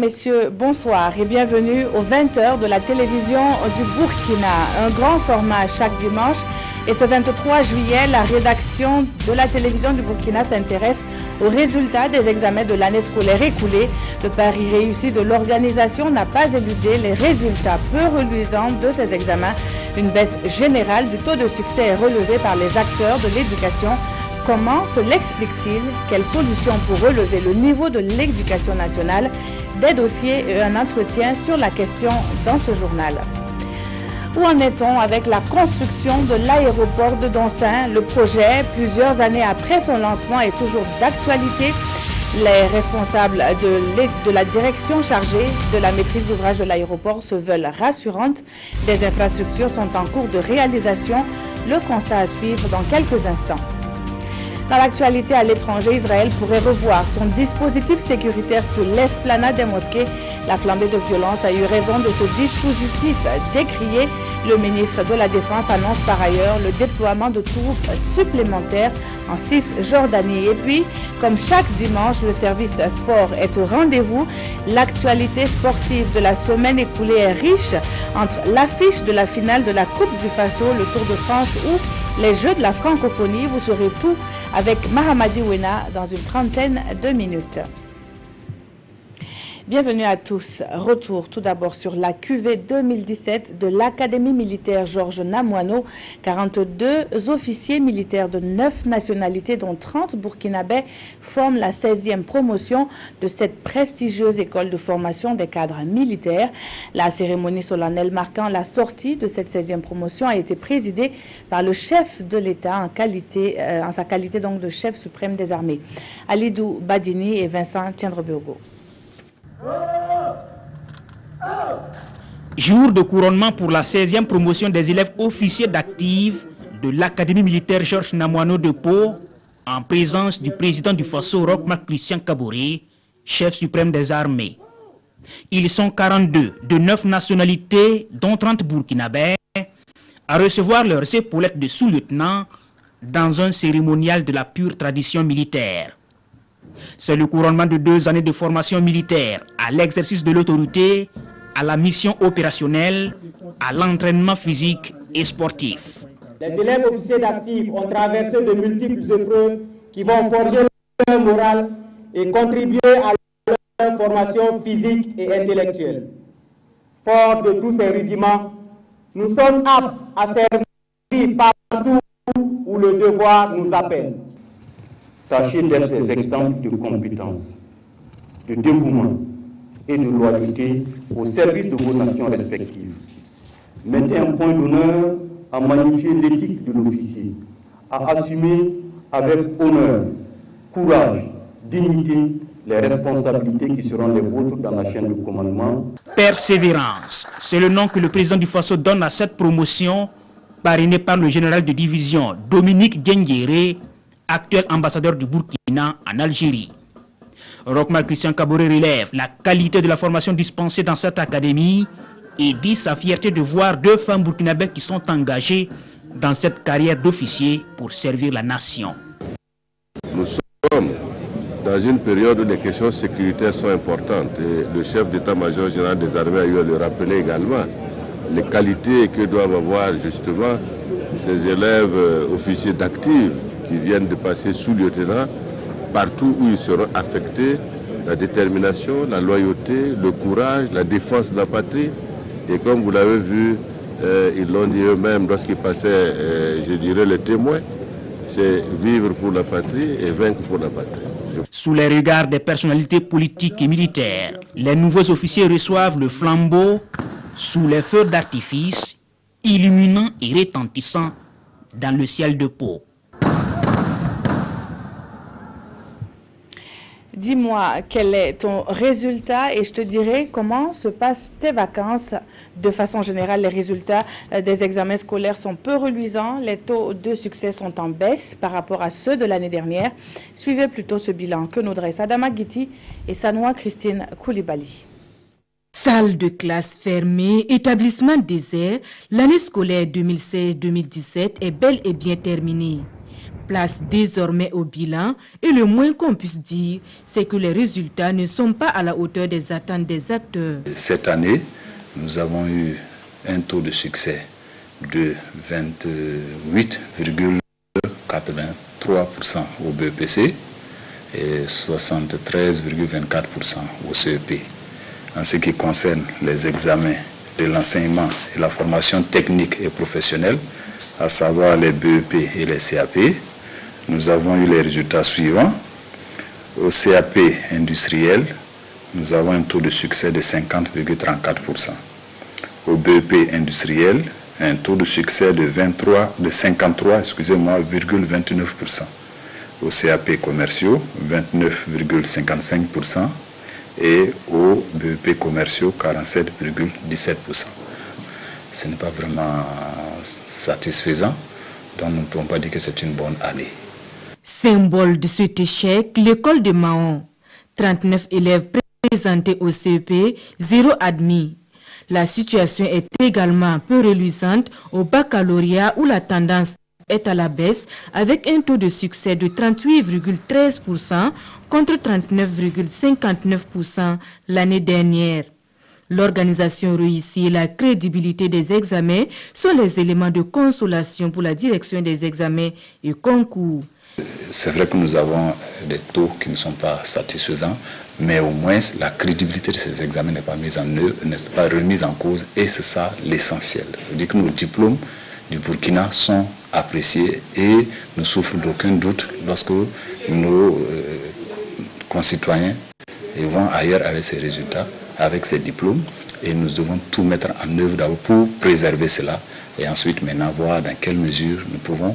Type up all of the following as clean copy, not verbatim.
messieurs, bonsoir et bienvenue aux 20h de la télévision du Burkina. Un grand format chaque dimanche. Et ce 23 juillet, la rédaction de la télévision du Burkina s'intéresse aux résultats des examens de l'année scolaire écoulée. Le pari réussi de l'organisation n'a pas éludé les résultats peu reluisants de ces examens. Une baisse générale du taux de succès est relevée par les acteurs de l'éducation. Comment se l'explique-t-il? Quelles solutions pour relever le niveau de l'éducation nationale? Des dossiers et un entretien sur la question dans ce journal. Où en est-on avec la construction de l'aéroport de Donsin? Le projet, plusieurs années après son lancement, est toujours d'actualité. Les responsables de la direction chargée de la maîtrise d'ouvrage de l'aéroport se veulent rassurantes. Des infrastructures sont en cours de réalisation. Le constat à suivre dans quelques instants. Dans l'actualité à l'étranger, Israël pourrait revoir son dispositif sécuritaire sur l'esplanade des mosquées. La flambée de violence a eu raison de ce dispositif décrié. Le ministre de la Défense annonce par ailleurs le déploiement de troupes supplémentaires en Cisjordanie. Et puis, comme chaque dimanche, le service sport est au rendez-vous. L'actualité sportive de la semaine écoulée est riche entre l'affiche de la finale de la Coupe du Faso, le Tour de France ou les Jeux de la francophonie. Vous saurez tout avec Mahamadi Wena dans une trentaine de minutes. Bienvenue à tous. Retour tout d'abord sur la QV 2017 de l'Académie militaire Georges Namoineau. 42 officiers militaires de 9 nationalités, dont 30 burkinabés, forment la 16e promotion de cette prestigieuse école de formation des cadres militaires. La cérémonie solennelle marquant la sortie de cette 16e promotion a été présidée par le chef de l'État en sa qualité donc de chef suprême des armées, Alidou Badini et Vincent Tiendreburgo. Jour de couronnement pour la 16e promotion des élèves officiers d'active de l'Académie militaire Georges Namoineau de Pau, en présence du président du Faso, Roch-Marc Christian Kaboré, chef suprême des armées. Ils sont 42 de 9 nationalités, dont 30 burkinabés, à recevoir leurs épaulettes de sous-lieutenant dans un cérémonial de la pure tradition militaire. C'est le couronnement de 2 années de formation militaire à l'exercice de l'autorité, à la mission opérationnelle, à l'entraînement physique et sportif. Les élèves officiers d'actifs ont traversé de multiples épreuves qui vont forger leur moral et contribuer à leur formation physique et intellectuelle. Fort de tous ces rudiments, nous sommes aptes à servir partout où le devoir nous appelle. Tâchez d'être des exemples de compétence, de dévouement et de loyauté au service de vos nations respectives. Mettez un point d'honneur à magnifier l'éthique de l'officier, à assumer avec honneur, courage, dignité les responsabilités qui seront les vôtres dans la chaîne de commandement. Persévérance, c'est le nom que le président du Faso donne à cette promotion, parrainée par le général de division Dominique Diengéré, actuel ambassadeur du Burkina en Algérie. Roch-Marc Christian Kaboré relève la qualité de la formation dispensée dans cette académie et dit sa fierté de voir 2 femmes burkinabées qui sont engagées dans cette carrière d'officier pour servir la nation. Nous sommes dans une période où les questions sécuritaires sont importantes et le chef d'état-major général des armées a eu à le rappeler également. Les qualités que doivent avoir justement ces élèves officiers d'actifs qui viennent de passer sous-lieutenant, partout où ils seront affectés, la détermination, la loyauté, le courage, la défense de la patrie. Et comme vous l'avez vu, ils l'ont dit eux-mêmes lorsqu'ils passaient, je dirais, le témoin, c'est vivre pour la patrie et vaincre pour la patrie. Sous les regards des personnalités politiques et militaires, les nouveaux officiers reçoivent le flambeau sous les feux d'artifice, illuminant et retentissant dans le ciel de Pau. Dis-moi, quel est ton résultat et je te dirai comment se passent tes vacances. De façon générale, les résultats des examens scolaires sont peu reluisants. Les taux de succès sont en baisse par rapport à ceux de l'année dernière. Suivez plutôt ce bilan que nous dressent Adama Guiti et Sanoua Christine Koulibaly. Salle de classe fermée, établissement désert, l'année scolaire 2016-2017 est bel et bien terminée. place désormais au bilan et le moins qu'on puisse dire, c'est que les résultats ne sont pas à la hauteur des attentes des acteurs. Cette année, nous avons eu un taux de succès de 28,83% au BEPC et 73,24% au CEP. En ce qui concerne les examens de l'enseignement et la formation technique et professionnelle, à savoir les BEP et les CAP, nous avons eu les résultats suivants. Au CAP industriel, nous avons un taux de succès de 50,34%. Au BEP industriel, un taux de succès de 53,29%. Au CAP commerciaux, 29,55%. Et au BEP commerciaux, 47,17%. Ce n'est pas vraiment satisfaisant, donc nous ne pouvons pas dire que c'est une bonne année. Symbole de cet échec, l'école de Mahon. 39 élèves présentés au CEP, 0 admis. La situation est également peu reluisante au baccalauréat où la tendance est à la baisse avec un taux de succès de 38,13% contre 39,59% l'année dernière. L'organisation réussie et la crédibilité des examens sont les éléments de consolation pour la direction des examens et concours. C'est vrai que nous avons des taux qui ne sont pas satisfaisants, mais au moins la crédibilité de ces examens n'est pas mise en œuvre, n'est pas remise en cause, et c'est ça l'essentiel. Ça veut dire que nos diplômes du Burkina sont appréciés et ne souffrent d'aucun doute lorsque nos concitoyens vont ailleurs avec ces résultats, avec ces diplômes, et nous devons tout mettre en œuvre d'abord pour préserver cela et ensuite maintenant voir dans quelle mesure nous pouvons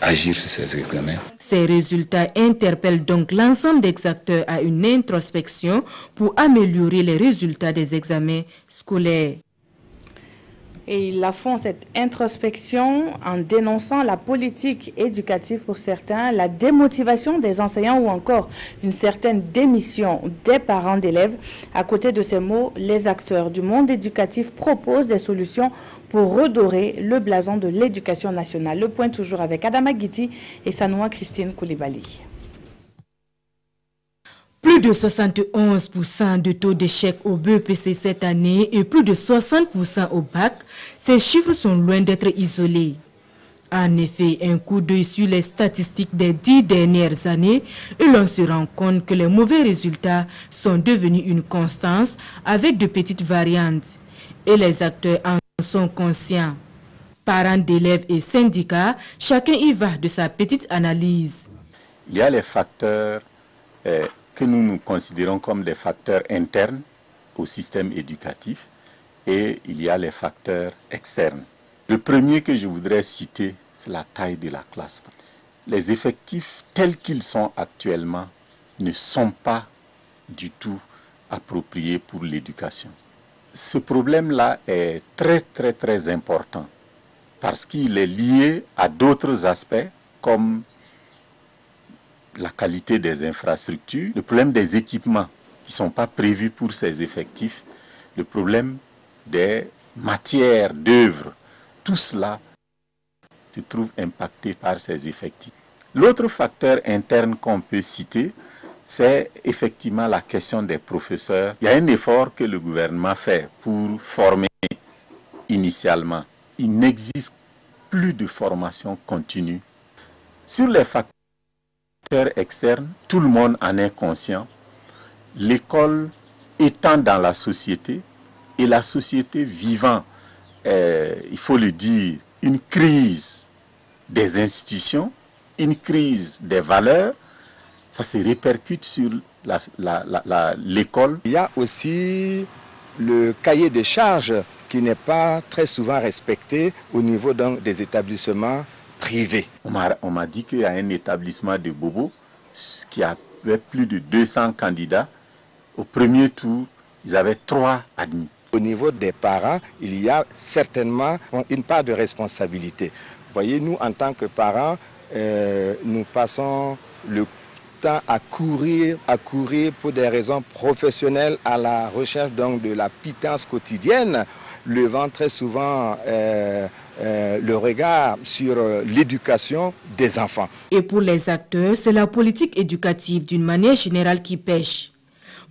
agir sur ces examens. Ces résultats interpellent donc l'ensemble des acteurs à une introspection pour améliorer les résultats des examens scolaires. Et ils la font, cette introspection, en dénonçant la politique éducative pour certains, la démotivation des enseignants ou encore une certaine démission des parents d'élèves. À côté de ces mots, les acteurs du monde éducatif proposent des solutions pour redorer le blason de l'éducation nationale. Le point toujours avec Adama Guiti et Sanoua Christine Koulibaly. Plus de 71% de taux d'échec au BEPC cette année et plus de 60% au bac, ces chiffres sont loin d'être isolés. En effet, un coup d'œil sur les statistiques des 10 dernières années et l'on se rend compte que les mauvais résultats sont devenus une constance avec de petites variantes. Et les acteurs en sont conscients. Parents d'élèves et syndicats, chacun y va de sa petite analyse. Il y a les facteurs que nous considérons comme des facteurs internes au système éducatif et il y a les facteurs externes. Le premier que je voudrais citer, c'est la taille de la classe. Les effectifs tels qu'ils sont actuellement ne sont pas du tout appropriés pour l'éducation. Ce problème-là est très important parce qu'il est lié à d'autres aspects comme la qualité des infrastructures, le problème des équipements qui ne sont pas prévus pour ces effectifs, le problème des matières d'œuvre, tout cela se trouve impacté par ces effectifs. L'autre facteur interne qu'on peut citer, c'est effectivement la question des professeurs. Il y a un effort que le gouvernement fait pour former initialement. Il n'existe plus de formation continue. Sur les facteurs externe, tout le monde en est conscient. L'école étant dans la société et la société vivant, il faut le dire, une crise des institutions, une crise des valeurs, ça se répercute sur l'école. Il y a aussi le cahier des charges qui n'est pas très souvent respecté au niveau des établissements privés. On m'a dit qu'il y a un établissement de Bobo qui avait plus de 200 candidats. Au premier tour, ils avaient 3 admis. Au niveau des parents, il y a certainement une part de responsabilité. Vous voyez, nous, en tant que parents, nous passons le temps à courir pour des raisons professionnelles à la recherche donc, de la pitance quotidienne. levant très souvent le regard sur l'éducation des enfants. Et pour les acteurs, c'est la politique éducative d'une manière générale qui pêche.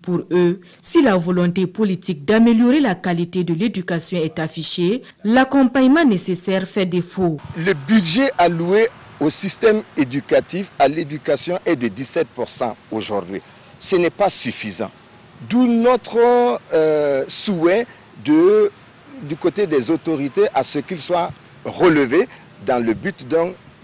Pour eux, si la volonté politique d'améliorer la qualité de l'éducation est affichée, l'accompagnement nécessaire fait défaut. Le budget alloué au système éducatif, à l'éducation, est de 17% aujourd'hui. Ce n'est pas suffisant. D'où notre souhait du côté des autorités à ce qu'il soit relevé dans le but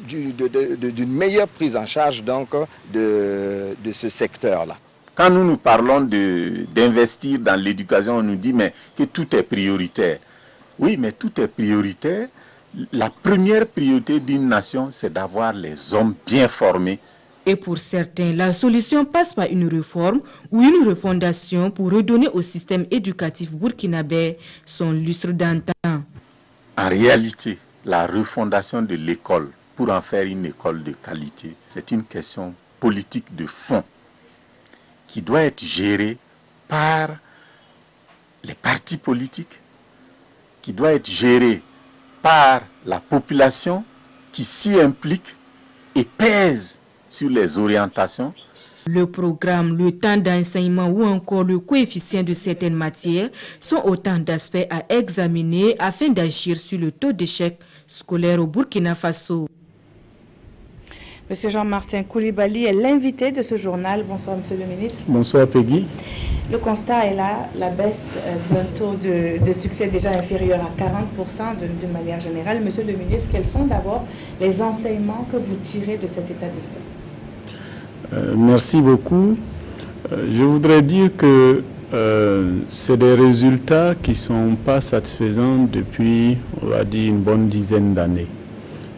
d'une meilleure prise en charge donc, de ce secteur-là. Quand nous parlons d'investir dans l'éducation, on nous dit mais que tout est prioritaire. Oui, mais tout est prioritaire. La première priorité d'une nation, c'est d'avoir les hommes bien formés. Et pour certains, la solution passe par une réforme ou une refondation pour redonner au système éducatif burkinabé son lustre d'antan. En réalité, la refondation de l'école pour en faire une école de qualité, c'est une question politique de fond qui doit être gérée par les partis politiques, qui doit être gérée par la population qui s'y implique et pèse sur les orientations. Le programme, le temps d'enseignement ou encore le coefficient de certaines matières sont autant d'aspects à examiner afin d'agir sur le taux d'échec scolaire au Burkina Faso. Monsieur Jean-Martin Koulibaly est l'invité de ce journal. Bonsoir, Monsieur le ministre. Bonsoir, Peggy. Le constat est là, la baisse d'un taux de succès déjà inférieur à 40% d'une manière générale. Monsieur le ministre, quels sont d'abord les enseignements que vous tirez de cet état de fait? Merci beaucoup. Je voudrais dire que c'est des résultats qui ne sont pas satisfaisants depuis, on va dire, une bonne dizaine d'années.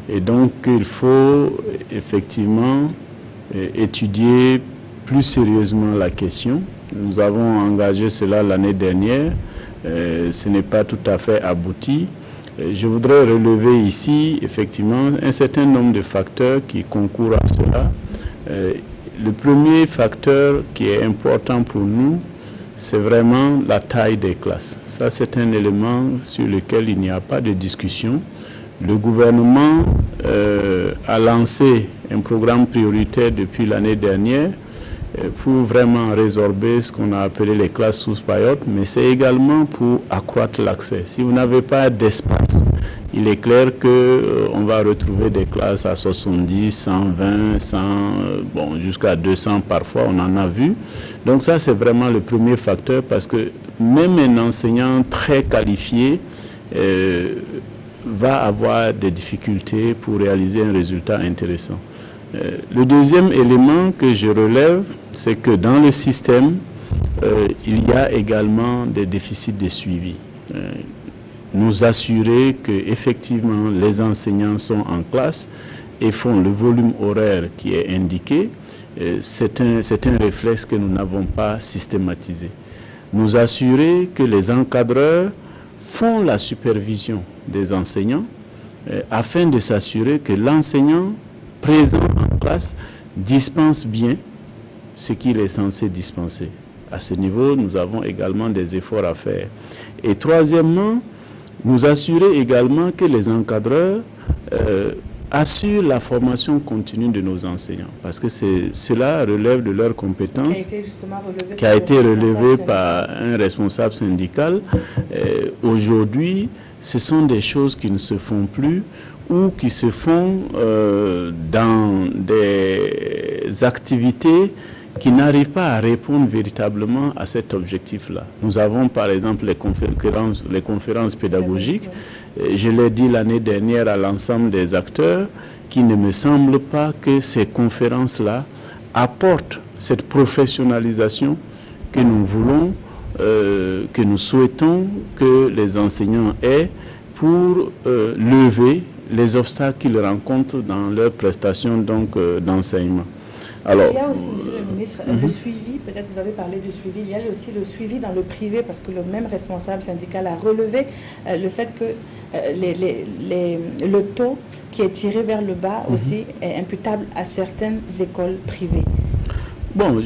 Et donc, il faut effectivement étudier plus sérieusement la question. Nous avons engagé cela l'année dernière. Ce n'est pas tout à fait abouti. Je voudrais relever ici, effectivement, un certain nombre de facteurs qui concourent à cela. Le premier facteur qui est important pour nous, c'est vraiment la taille des classes. Ça, c'est un élément sur lequel il n'y a pas de discussion. Le gouvernement a lancé un programme prioritaire depuis l'année dernière pour vraiment résorber ce qu'on a appelé les classes sous-payotes, mais c'est également pour accroître l'accès. Si vous n'avez pas d'espace, il est clair qu'on va retrouver des classes à 70, 120, 100, bon, jusqu'à 200 parfois, on en a vu. Donc ça, c'est vraiment le premier facteur parce que même un enseignant très qualifié va avoir des difficultés pour réaliser un résultat intéressant. Le deuxième élément que je relève, c'est que dans le système, il y a également des déficits de suivi. Nous assurer qu'effectivement les enseignants sont en classe et font le volume horaire qui est indiqué, c'est un réflexe que nous n'avons pas systématisé. Nous assurer que les encadreurs font la supervision des enseignants afin de s'assurer que l'enseignant présent en classe dispense bien ce qu'il est censé dispenser. À ce niveau, nous avons également des efforts à faire. Et troisièmement, nous assurer également que les encadreurs assurent la formation continue de nos enseignants, parce que cela relève de leurs compétences, qui a été relevé par un responsable syndical. Aujourd'hui, ce sont des choses qui ne se font plus ou qui se font dans des activités qui n'arrivent pas à répondre véritablement à cet objectif-là. Nous avons par exemple les conférences pédagogiques. Je l'ai dit l'année dernière à l'ensemble des acteurs, qu'il ne me semble pas que ces conférences-là apportent cette professionnalisation que nous voulons, que nous souhaitons que les enseignants aient pour lever les obstacles qu'ils rencontrent dans leurs prestations d'enseignement. Alors, il y a aussi, Monsieur le ministre, le suivi, peut-être vous avez parlé du suivi, il y a aussi le suivi dans le privé, parce que le même responsable syndical a relevé le fait que le taux qui est tiré vers le bas aussi est imputable à certaines écoles privées. Bon,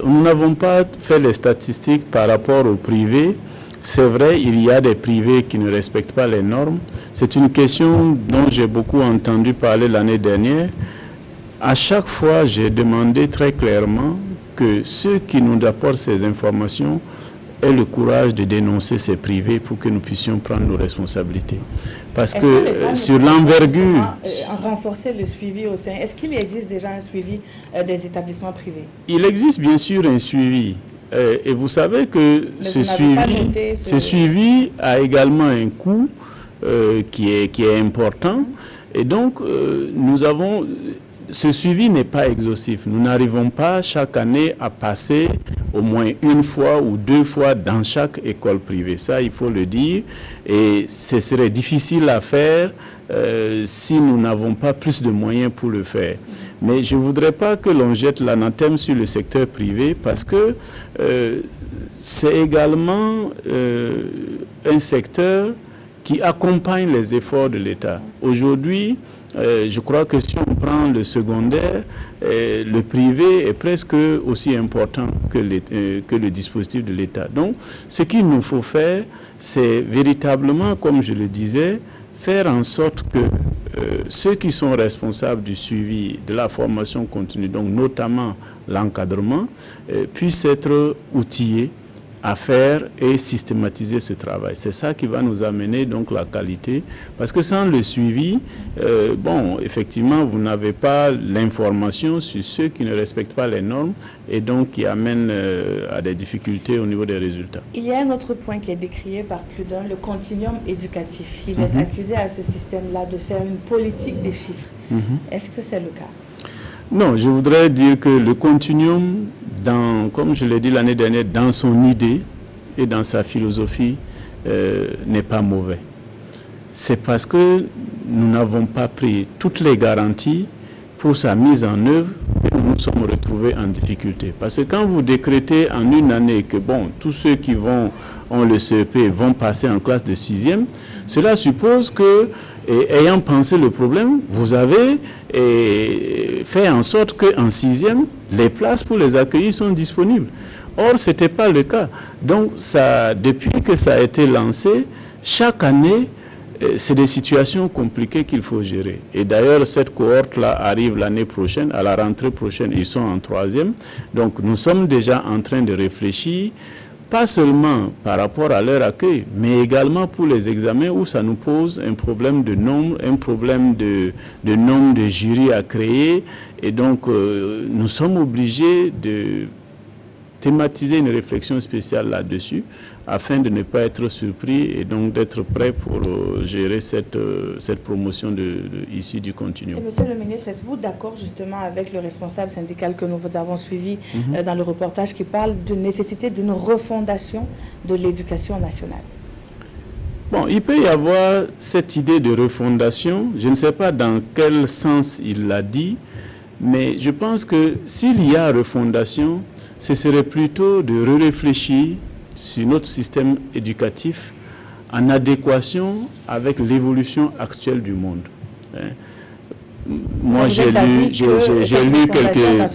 nous n'avons pas fait les statistiques par rapport au privé. C'est vrai, il y a des privés qui ne respectent pas les normes. C'est une question dont j'ai beaucoup entendu parler l'année dernière. À chaque fois, j'ai demandé très clairement que ceux qui nous apportent ces informations aient le courage de dénoncer ces privés pour que nous puissions prendre nos responsabilités. Parce que sur l'envergure... renforcer le suivi au sein, est-ce qu'il existe déjà un suivi des établissements privés? Il existe bien sûr un suivi. Et vous savez que ce suivi a également un coût qui est important. Et donc, ce suivi n'est pas exhaustif. Nous n'arrivons pas chaque année à passer au moins une fois ou deux fois dans chaque école privée. Ça, il faut le dire. Et ce serait difficile à faire si nous n'avons pas plus de moyens pour le faire. Mais je ne voudrais pas que l'on jette l'anathème sur le secteur privé parce que c'est également un secteur qui accompagne les efforts de l'État. Aujourd'hui, je crois que si on prend le secondaire, le privé est presque aussi important que le dispositif de l'État. Donc, ce qu'il nous faut faire, c'est véritablement, comme je le disais, faire en sorte que ceux qui sont responsables du suivi de la formation continue, donc notamment l'encadrement, puissent être outillés à faire et systématiser ce travail. C'est ça qui va nous amener donc la qualité, parce que sans le suivi, bon, effectivement, vous n'avez pas l'information sur ceux qui ne respectent pas les normes et donc qui amènent à des difficultés au niveau des résultats. Il y a un autre point qui est décrié par plus d'un, le continuum éducatif. Il est accusé à ce système-là de faire une politique des chiffres. Est-ce que c'est le cas? Non, je voudrais dire que le continuum, comme je l'ai dit l'année dernière, dans son idée et dans sa philosophie, n'est pas mauvais. C'est parce que nous n'avons pas pris toutes les garanties pour sa mise en œuvre que nous nous sommes retrouvés en difficulté. Parce que quand vous décrétez en une année que bon, tous ceux qui ont le CEP vont passer en classe de 6e, cela suppose que, ayant pensé le problème, vous avez fait en sorte qu'en 6e, les places pour les accueillir sont disponibles. Or, ce n'était pas le cas. Donc, depuis que ça a été lancé, chaque année, c'est des situations compliquées qu'il faut gérer. Et d'ailleurs, cette cohorte-là arrive l'année prochaine, à la rentrée prochaine, ils sont en 3e. Donc, nous sommes déjà en train de réfléchir, pas seulement par rapport à leur accueil, mais également pour les examens où ça nous pose un problème de nombre, un problème de nombre de jurys à créer. Et donc, nous sommes obligés de thématiser une réflexion spéciale là-dessus afin de ne pas être surpris et donc d'être prêt pour gérer cette promotion issue du continuum. Monsieur le ministre, êtes-vous d'accord justement avec le responsable syndical que nous avons suivi dans le reportage qui parle de nécessité d'une refondation de l'éducation nationale? Bon, il peut y avoir cette idée de refondation. Je ne sais pas dans quel sens il l'a dit, mais je pense que s'il y a refondation, ce serait plutôt de réfléchir sur notre système éducatif en adéquation avec l'évolution actuelle du monde. Moi, j'ai lu quelques... Dans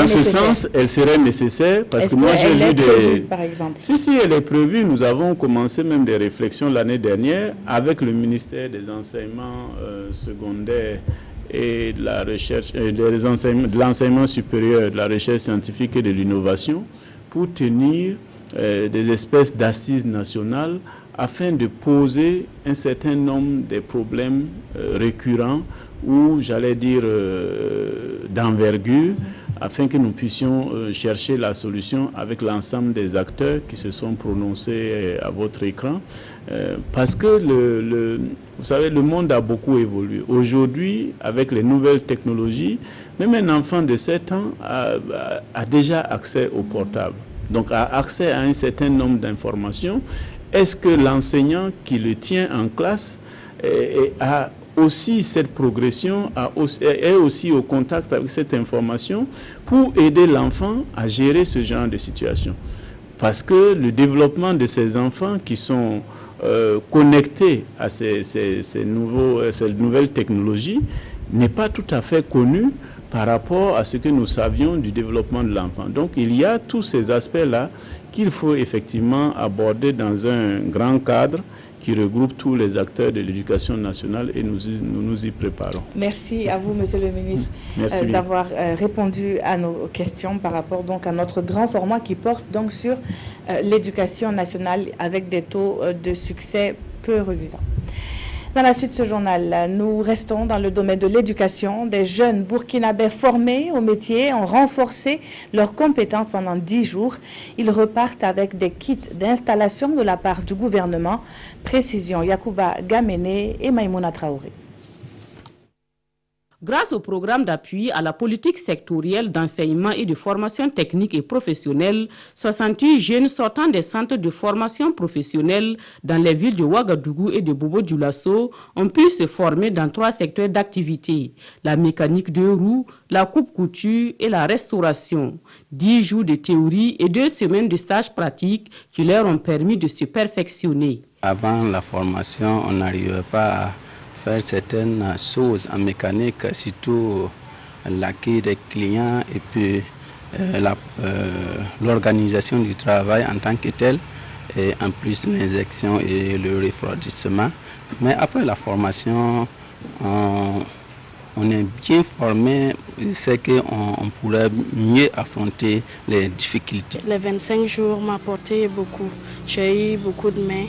ce sens, elle serait nécessaire parce que moi, j'ai lu des... par exemple. Si, elle est prévue. Nous avons commencé même des réflexions l'année dernière avec le ministère des enseignements secondaires et de la recherche, de l'enseignement supérieur, de la recherche scientifique et de l'innovation pour tenir des espèces d'assises nationales afin de poser un certain nombre de problèmes récurrents ou, j'allais dire, d'envergure, afin que nous puissions chercher la solution avec l'ensemble des acteurs qui se sont prononcés à votre écran. Parce que, vous savez, le monde a beaucoup évolué. Aujourd'hui, avec les nouvelles technologies, même un enfant de 7 ans a déjà accès au portable. Donc, a accès à un certain nombre d'informations. Est-ce que l'enseignant qui le tient en classe a aussi cette progression, est aussi au contact avec cette information pour aider l'enfant à gérer ce genre de situation? Parce que le développement de ces enfants qui sont connectés à ces nouvelles technologies n'est pas tout à fait connu par rapport à ce que nous savions du développement de l'enfant. Donc il y a tous ces aspects-là qu'il faut effectivement aborder dans un grand cadre qui regroupe tous les acteurs de l'éducation nationale et nous nous y préparons. Merci à vous, Monsieur le ministre, d'avoir répondu à nos questions par rapport donc à notre grand format qui porte donc sur l'éducation nationale avec des taux de succès peu reluisants. Dans la suite de ce journal, nous restons dans le domaine de l'éducation. Des jeunes burkinabés formés au métier ont renforcé leurs compétences pendant 10 jours. Ils repartent avec des kits d'installation de la part du gouvernement. Précision Yacouba Gamene et Maïmouna Traoré. Grâce au programme d'appui à la politique sectorielle d'enseignement et de formation technique et professionnelle, 68 jeunes sortant des centres de formation professionnelle dans les villes de Ouagadougou et de Bobo-Dioulasso ont pu se former dans 3 secteurs d'activité, la mécanique de roues, la coupe-couture et la restauration. 10 jours de théorie et 2 semaines de stage pratique qui leur ont permis de se perfectionner. Avant la formation, on n'arrivait pas à faire certaines choses en mécanique, surtout l'accueil des clients et puis l'organisation du travail en tant que tel, et en plus l'injection et le refroidissement. Mais après la formation, on est bien formé, c'est qu'on pourrait mieux affronter les difficultés. Les 25 jours m'ont apporté beaucoup, j'ai eu beaucoup de mains,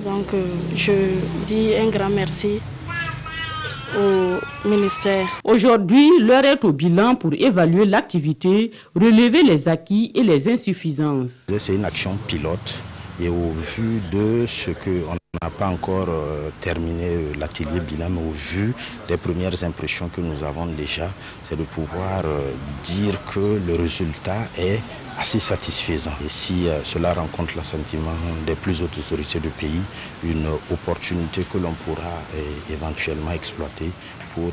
donc je dis un grand merci au ministère. Aujourd'hui, l'heure est au bilan pour évaluer l'activité, relever les acquis et les insuffisances. C'est une action pilote et au vu de ce qu'on n'a pas encore terminé l'atelier bilan, mais au vu des premières impressions que nous avons déjà, c'est de pouvoir dire que le résultat est assez satisfaisant. Et si cela rencontre l'assentiment des plus hautes autorités du pays, une opportunité que l'on pourra éventuellement exploiter pour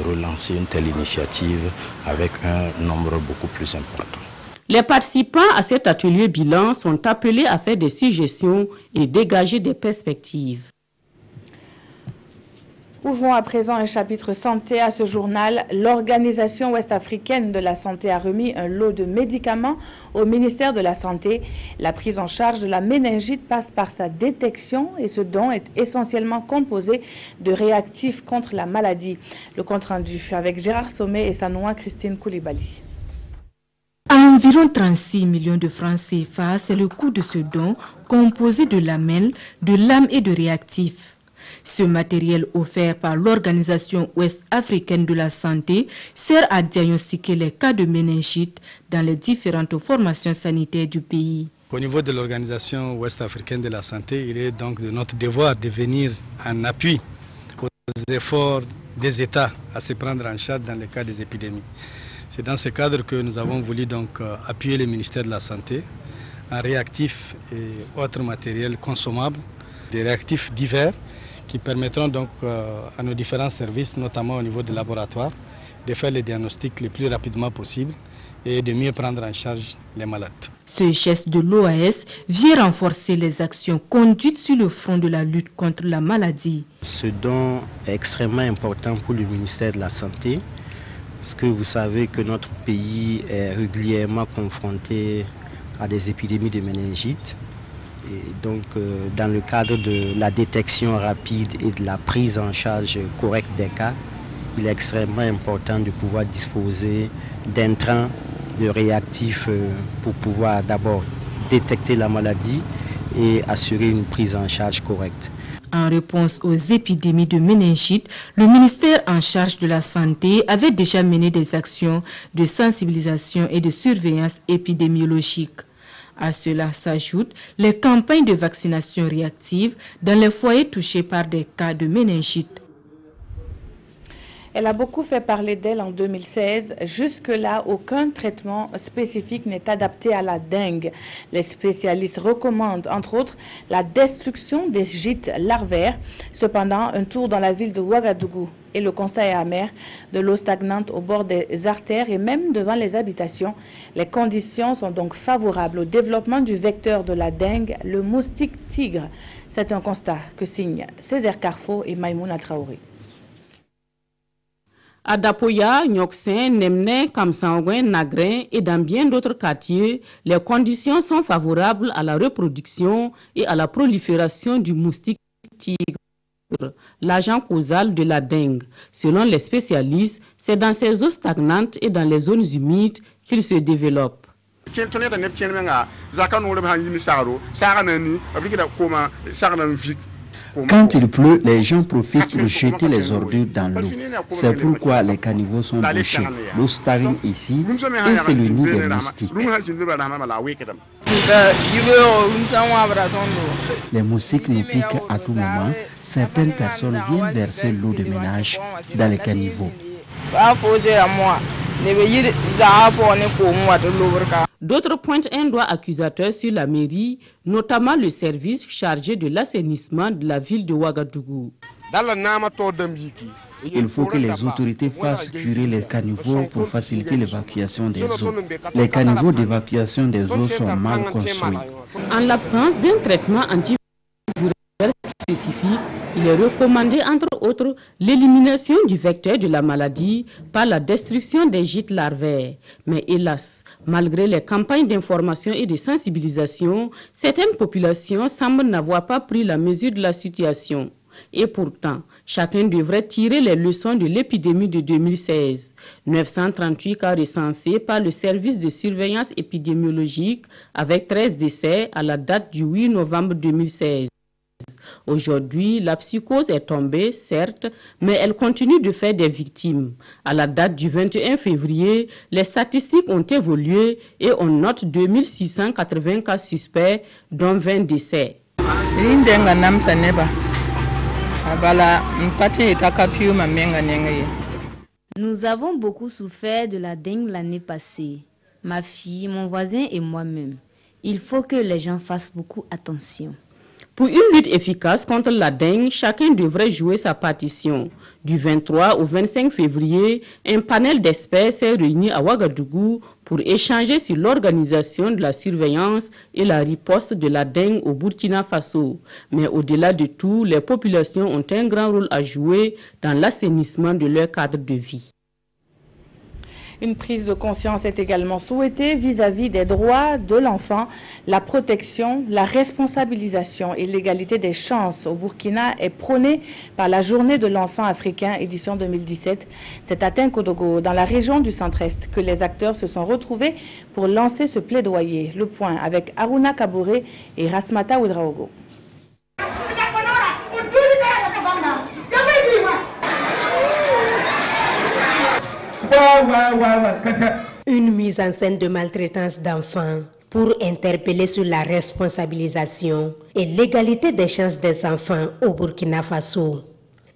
relancer une telle initiative avec un nombre beaucoup plus important. Les participants à cet atelier bilan sont appelés à faire des suggestions et dégager des perspectives. Ouvrons à présent un chapitre santé à ce journal. L'Organisation ouest-africaine de la santé a remis un lot de médicaments au ministère de la Santé. La prise en charge de la méningite passe par sa détection et ce don est essentiellement composé de réactifs contre la maladie. Le compte-rendu avec Gérard Sommet et sa noix Christine Koulibaly. À environ 36 millions de francs CFA, c'est le coût de ce don composé de lamelles, de lames et de réactifs. Ce matériel offert par l'Organisation ouest-africaine de la santé sert à diagnostiquer les cas de méningite dans les différentes formations sanitaires du pays. Au niveau de l'Organisation ouest-africaine de la santé, il est donc de notre devoir de venir en appui aux efforts des États à se prendre en charge dans les cas des épidémies. C'est dans ce cadre que nous avons voulu donc appuyer le ministère de la Santé en réactifs et autres matériels consommables, des réactifs divers qui permettront donc à nos différents services, notamment au niveau des laboratoires, de faire les diagnostics le plus rapidement possible et de mieux prendre en charge les malades. Ce geste de l'OAS vient renforcer les actions conduites sur le front de la lutte contre la maladie. Ce don est extrêmement important pour le ministère de la Santé, parce que vous savez que notre pays est régulièrement confronté à des épidémies de méningite. Et donc, dans le cadre de la détection rapide et de la prise en charge correcte des cas, il est extrêmement important de pouvoir disposer d'intrants, de réactifs pour pouvoir d'abord détecter la maladie et assurer une prise en charge correcte. En réponse aux épidémies de méningite, le ministère en charge de la Santé avait déjà mené des actions de sensibilisation et de surveillance épidémiologique. À cela s'ajoutent les campagnes de vaccination réactive dans les foyers touchés par des cas de méningite. Elle a beaucoup fait parler d'elle en 2016. Jusque-là, aucun traitement spécifique n'est adapté à la dengue. Les spécialistes recommandent, entre autres, la destruction des gîtes larvaires. Cependant, un tour dans la ville de Ouagadougou et le constat est amer, de l'eau stagnante au bord des artères et même devant les habitations. Les conditions sont donc favorables au développement du vecteur de la dengue, le moustique tigre. C'est un constat que signent Césaire Carrefour et Maïmouna Traoré. À Dapoya, Nyoksen, Nemne, Kamsangwen, Nagrin et dans bien d'autres quartiers, les conditions sont favorables à la reproduction et à la prolifération du moustique tigre, l'agent causal de la dengue. Selon les spécialistes, c'est dans ces eaux stagnantes et dans les zones humides qu'il se développe. Quand il pleut, les gens profitent pour jeter les ordures dans l'eau. C'est pourquoi les caniveaux sont bouchés. L'eau stagne ici et c'est le nid des moustiques. Les moustiques nous piquent à tout moment. Certaines personnes viennent verser l'eau de ménage dans les caniveaux. D'autres pointent un doigt accusateur sur la mairie, notamment le service chargé de l'assainissement de la ville de Ouagadougou. Il faut que les autorités fassent curer les caniveaux pour faciliter l'évacuation des eaux. Les caniveaux d'évacuation des eaux sont mal construits. En l'absence d'un traitement antivirus spécifique, il est recommandé entre autres l'élimination du vecteur de la maladie par la destruction des gîtes larvaires. Mais hélas, malgré les campagnes d'information et de sensibilisation, certaines populations semblent n'avoir pas pris la mesure de la situation. Et pourtant, chacun devrait tirer les leçons de l'épidémie de 2016. 938 cas recensés par le service de surveillance épidémiologique avec 13 décès à la date du 8 novembre 2016. Aujourd'hui, la psychose est tombée, certes, mais elle continue de faire des victimes. À la date du 21 février, les statistiques ont évolué et on note 2680 cas suspects, dont 20 décès. Nous avons beaucoup souffert de la dengue l'année passée. Ma fille, mon voisin et moi-même. Il faut que les gens fassent beaucoup attention. Pour une lutte efficace contre la dengue, chacun devrait jouer sa partition. Du 23 au 25 février, un panel d'experts s'est réuni à Ouagadougou pour échanger sur l'organisation de la surveillance et la riposte de la dengue au Burkina Faso. Mais au-delà de tout, les populations ont un grand rôle à jouer dans l'assainissement de leur cadre de vie. Une prise de conscience est également souhaitée vis-à-vis des droits de l'enfant. La protection, la responsabilisation et l'égalité des chances au Burkina est prônée par la Journée de l'enfant africain édition 2017. C'est à Tinkodogo, dans la région du Centre-Est, que les acteurs se sont retrouvés pour lancer ce plaidoyer. Le point avec Aruna Kabouré et Rasmata Oudraogo. Une mise en scène de maltraitance d'enfants pour interpeller sur la responsabilisation et l'égalité des chances des enfants au Burkina Faso.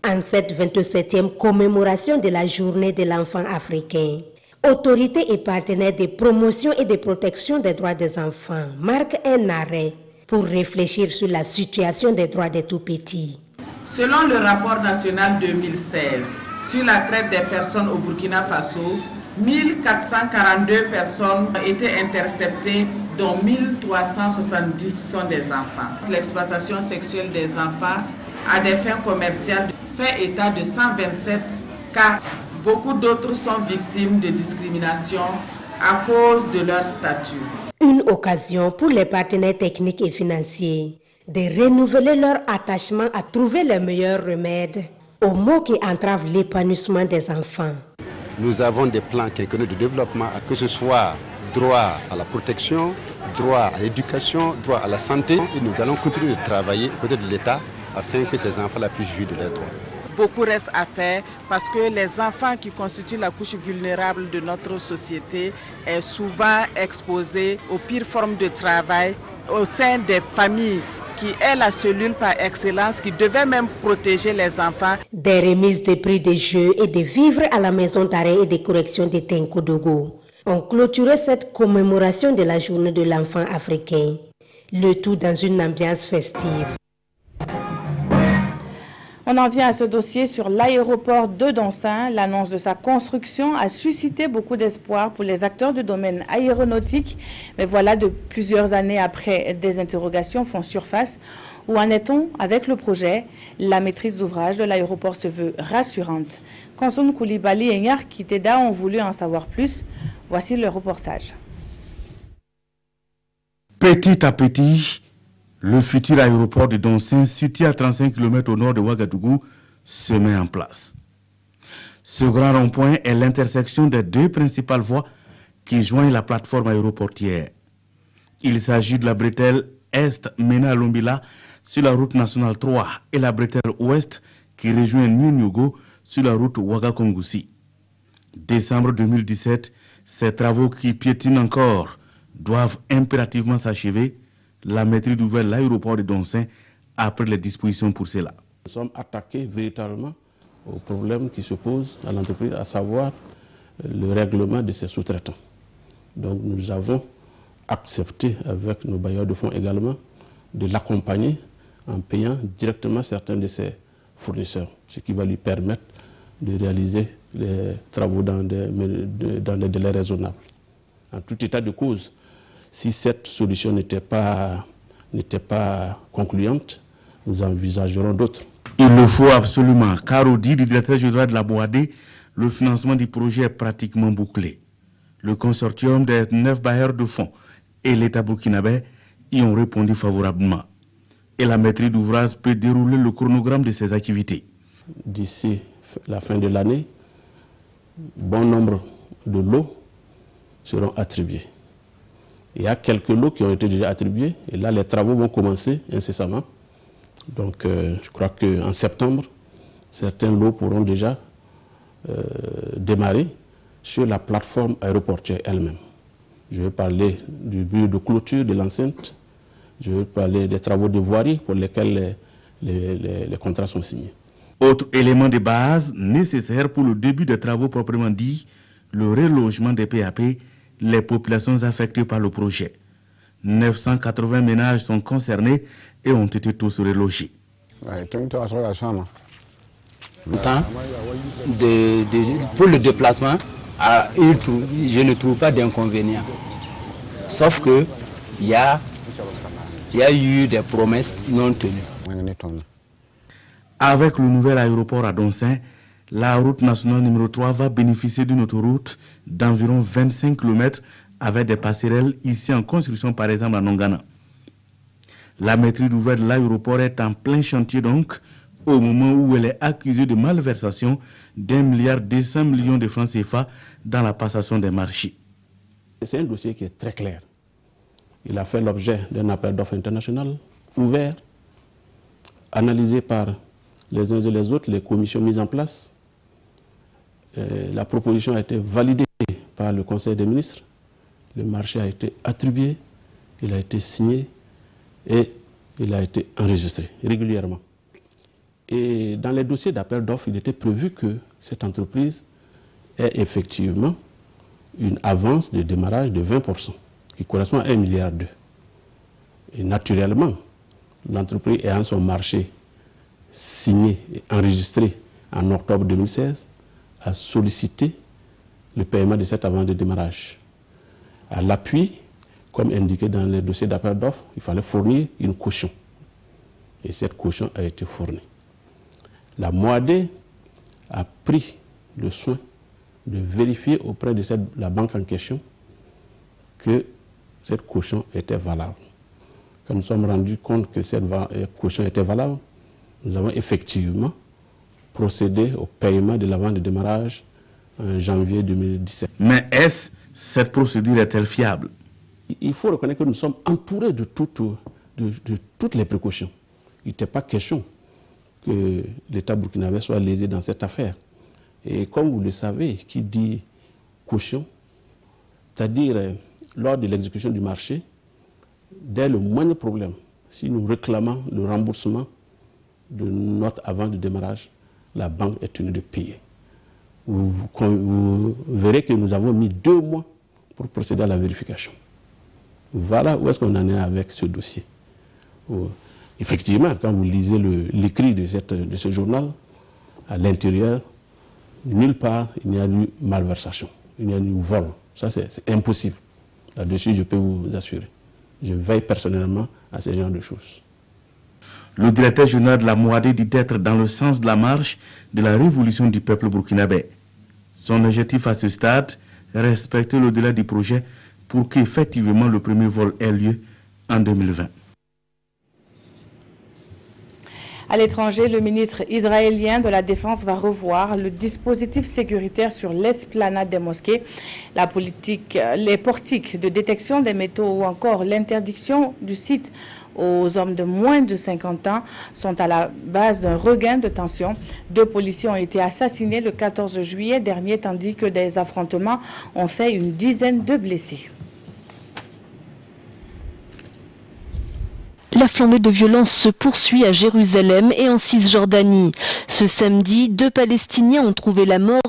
En cette 27e commémoration de la Journée de l'enfant africain, autorités et partenaires de promotion et de protection des droits des enfants marquent un arrêt pour réfléchir sur la situation des droits des tout-petits. Selon le rapport national 2016 sur la traite des personnes au Burkina Faso, 1442 personnes ont été interceptées, dont 1370 sont des enfants. L'exploitation sexuelle des enfants à des fins commerciales fait état de 127 cas. Beaucoup d'autres sont victimes de discrimination à cause de leur statut. Une occasion pour les partenaires techniques et financiers de renouveler leur attachement à trouver les meilleurs remèdes aux maux qui entravent l'épanouissement des enfants. Nous avons des plans quinquennaux de développement, que ce soit droit à la protection, droit à l'éducation, droit à la santé. Et nous allons continuer de travailler aux côtés de l'État afin que ces enfants puissent jouir de leurs droits. Beaucoup reste à faire parce que les enfants qui constituent la couche vulnérable de notre société sont souvent exposés aux pires formes de travail au sein des familles qui est la cellule par excellence qui devait même protéger les enfants. Des remises de prix des jeux et de vivres à la maison d'arrêt et de correction de Tinkodogo ont clôturé cette commémoration de la Journée de l'enfant africain. Le tout dans une ambiance festive. On en vient à ce dossier sur l'aéroport de Donsin. L'annonce de sa construction a suscité beaucoup d'espoir pour les acteurs du domaine aéronautique. Mais voilà, de plusieurs années après, des interrogations font surface. Où en est-on avec le projet? La maîtrise d'ouvrage de l'aéroport se veut rassurante. Konsoum Koulibaly et Nyar Kiteda ont voulu en savoir plus. Voici le reportage. Petit à petit, le futur aéroport de Donsin, situé à 35 km au nord de Ouagadougou, se met en place. Ce grand rond-point est l'intersection des deux principales voies qui joignent la plateforme aéroportière. Il s'agit de la bretelle Est menant à Lombila sur la route nationale 3 et la bretelle Ouest qui rejoint Nyunyogo sur la route Ouagakongoussi. Décembre 2017, ces travaux qui piétinent encore doivent impérativement s'achever. La maîtrise d'ouvrage de l'aéroport de Donsin a pris les dispositions pour cela. Nous sommes attaqués véritablement au problème qui se pose à l'entreprise, à savoir le règlement de ses sous-traitants. Donc nous avons accepté avec nos bailleurs de fonds également de l'accompagner en payant directement certains de ses fournisseurs, ce qui va lui permettre de réaliser les travaux dans des délais raisonnables. En tout état de cause, si cette solution n'était pas concluante, nous envisagerons d'autres. Il le faut absolument, car au dit du directeur général de la BOAD, le financement du projet est pratiquement bouclé. Le consortium des 9 bailleurs de fonds et l'État burkinabé y ont répondu favorablement. Et la maîtrise d'ouvrage peut dérouler le chronogramme de ses activités. D'ici la fin de l'année, bon nombre de lots seront attribués. Il y a quelques lots qui ont été déjà attribués et là les travaux vont commencer incessamment. Donc je crois qu'en septembre, certains lots pourront déjà démarrer sur la plateforme aéroportière elle-même. Je vais parler du but de clôture de l'enceinte, je vais parler des travaux de voirie pour lesquels les contrats sont signés. Autre élément de base nécessaire pour le début des travaux proprement dit, le relogement des PAP, les populations affectées par le projet. 980 ménages sont concernés et ont été tous relogés. Pour le déplacement, je ne trouve pas d'inconvénient. Sauf que il y a eu des promesses non tenues. Avec le nouvel aéroport à Donsin, la route nationale numéro 3 va bénéficier d'une autoroute d'environ 25 km avec des passerelles ici en construction par exemple à Nongana. La maîtrise d'ouvrage de l'aéroport est en plein chantier donc au moment où elle est accusée de malversation d'1,2 milliard de francs CFA dans la passation des marchés. C'est un dossier qui est très clair. Il a fait l'objet d'un appel d'offres international ouvert, analysé par les uns et les autres, les commissions mises en place. La proposition a été validée par le Conseil des ministres. Le marché a été attribué, il a été signé et il a été enregistré régulièrement. Et dans les dossiers d'appel d'offres, il était prévu que cette entreprise ait effectivement une avance de démarrage de 20%, qui correspond à 1,2 milliard. Et naturellement, l'entreprise ayant son marché signé et enregistré en octobre 2016, a sollicité le paiement de cette avance de démarrage. À l'appui, comme indiqué dans les dossiers d'appel d'offres, il fallait fournir une caution. Et cette caution a été fournie. La MOAD a pris le soin de vérifier auprès de la banque en question que cette caution était valable. Quand nous sommes rendus compte que cette caution était valable, nous avons effectivement procédé au paiement de l'avance de démarrage en janvier 2017. Mais cette procédure est-elle fiable? Il faut reconnaître que nous sommes entourés de toutes les précautions. Il n'était pas question que l'État burkinabé soit lésé dans cette affaire. Et comme vous le savez, qui dit caution, c'est-à-dire lors de l'exécution du marché, dès le moindre problème, si nous réclamons le remboursement de notre avance de démarrage, la banque est tenue de payer. Vous verrez que nous avons mis 2 mois pour procéder à la vérification. Voilà où est-ce qu'on en est avec ce dossier. Effectivement, quand vous lisez l'écrit de ce journal, à l'intérieur, nulle part, il n'y a eu malversation, il n'y a eu vol. Ça, c'est impossible. Là-dessus, je peux vous assurer. Je veille personnellement à ce genre de choses. Le directeur général de la MOAD dit être dans le sens de la marche de la révolution du peuple burkinabé. Son objectif à ce stade est respecter le délai du projet pour qu'effectivement le premier vol ait lieu en 2020. À l'étranger, le ministre israélien de la Défense va revoir le dispositif sécuritaire sur l'esplanade des mosquées, la politique, les portiques de détection des métaux ou encore l'interdiction du site aux hommes de moins de 50 ans sont à la base d'un regain de tension. 2 policiers ont été assassinés le 14 juillet dernier, tandis que des affrontements ont fait une dizaine de blessés. La flambée de violence se poursuit à Jérusalem et en Cisjordanie. Ce samedi, 2 Palestiniens ont trouvé la mort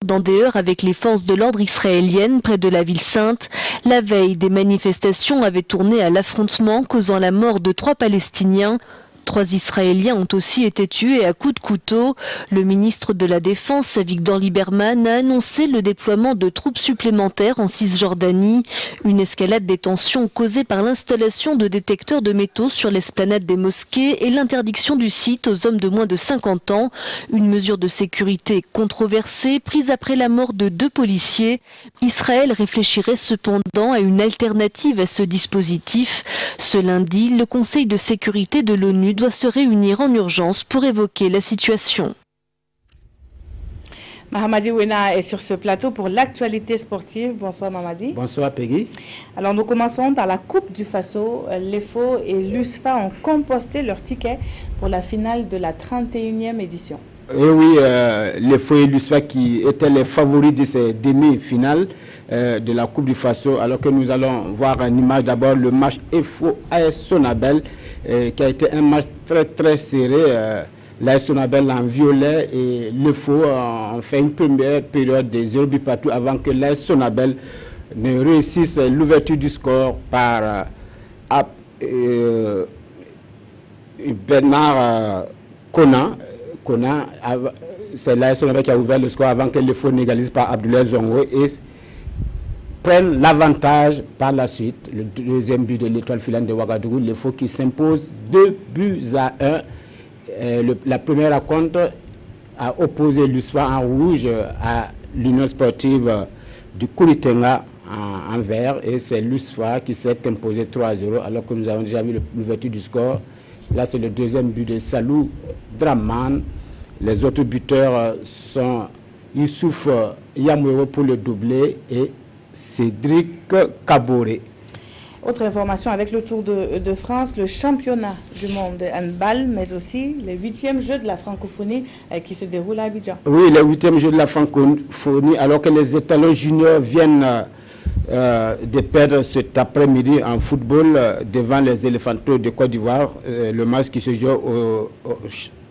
dans des heurts avec les forces de l'ordre israéliennes près de la ville sainte. La veille, des manifestations avaient tourné à l'affrontement, causant la mort de 3 Palestiniens. 3 Israéliens ont aussi été tués à coups de couteau. Le ministre de la Défense, Avigdor Lieberman, a annoncé le déploiement de troupes supplémentaires en Cisjordanie. Une escalade des tensions causée par l'installation de détecteurs de métaux sur l'esplanade des mosquées et l'interdiction du site aux hommes de moins de 50 ans. Une mesure de sécurité controversée prise après la mort de 2 policiers. Israël réfléchirait cependant à une alternative à ce dispositif. Ce lundi, le Conseil de sécurité de l'ONU doit se réunir en urgence pour évoquer la situation. Mahamadi Wena est sur ce plateau pour l'actualité sportive. Bonsoir Mahamadi. Bonsoir Peggy. Alors nous commençons par la Coupe du Faso. L'EFO et l'USFA ont composté leur ticket pour la finale de la 31e édition. Et oui, l'EFO et l'USFA qui étaient les favoris de ces demi-finales de la Coupe du Faso, alors que nous allons voir une image d'abord, le match EFO AS Sonabel, qui a été un match très serré. L'AS Sonabel en violet et l'EFO en fait une première période de 0 but partout avant que l'AS Sonabel ne réussisse l'ouverture du score par Bernard Conan. C'est l'AS Sonabel qui a ouvert le score avant que l'EFO n'égalise par Abdoulaye Zongo et prennent l'avantage par la suite. Le deuxième but de l'Étoile filante de Ouagadougou, l'EFO qui s'impose 2-1. La première rencontre a opposé l'USFA en rouge à l'Union sportive du Kouritenga en vert, et c'est l'USFA qui s'est imposé 3-0 alors que nous avons déjà vu l'ouverture du score. Là c'est le deuxième but de Salou Draman. Les autres buteurs sont Youssouf Yamouero pour le doublé et Cédric Kaboré. Autre information avec le Tour de France, le championnat du monde de handball, mais aussi les 8e Jeux de la francophonie qui se déroulent à Abidjan. Oui, les 8e Jeux de la francophonie, alors que les étalons juniors viennent de perdre cet après-midi en football devant les Éléphantos de Côte d'Ivoire. Le match qui se joue au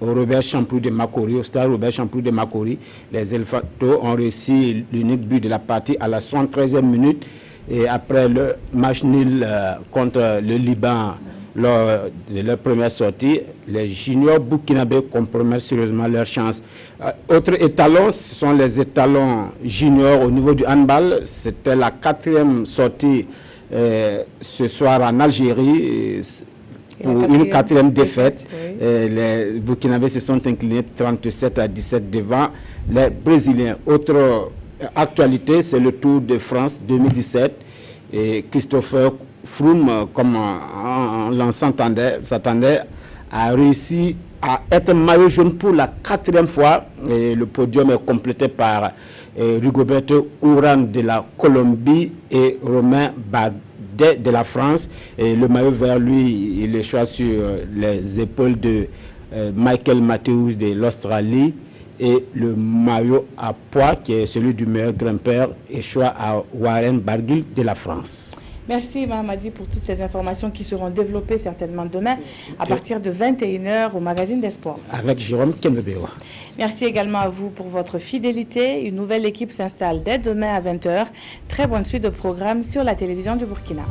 Robert Champrou de Makori, au stade Robert Champrou de Makori. Les Éléphantos ont réussi l'unique but de la partie à la 73e minute. Et après le match nul contre le Liban lors de leur première sortie, les juniors burkinabés compromettent sérieusement leur chance. Autre étalon, ce sont les étalons juniors au niveau du handball. C'était la 4e sortie ce soir en Algérie pour une 4e défaite. Oui. Les Burkinabés se sont inclinés 37-17 devant les Brésiliens. Autre actualité, c'est le Tour de France 2017 et Christopher Froome, comme on s'attendait, a réussi à être maillot jaune pour la 4e fois. Et le podium est complété par Rigoberto Urán de la Colombie et Romain Bardet de la France. Et le maillot vert, lui, il échoue sur les épaules de Michael Matthews de l'Australie. Et le maillot à poids, qui est celui du meilleur grimpeur, échoue à Warren Barguil de la France. Merci Mahamadi pour toutes ces informations qui seront développées certainement demain à partir de 21h au magazine des sports. Avec Jérôme Kembebewa. Merci également à vous pour votre fidélité. Une nouvelle équipe s'installe dès demain à 20h. Très bonne suite de programmes sur la télévision du Burkina.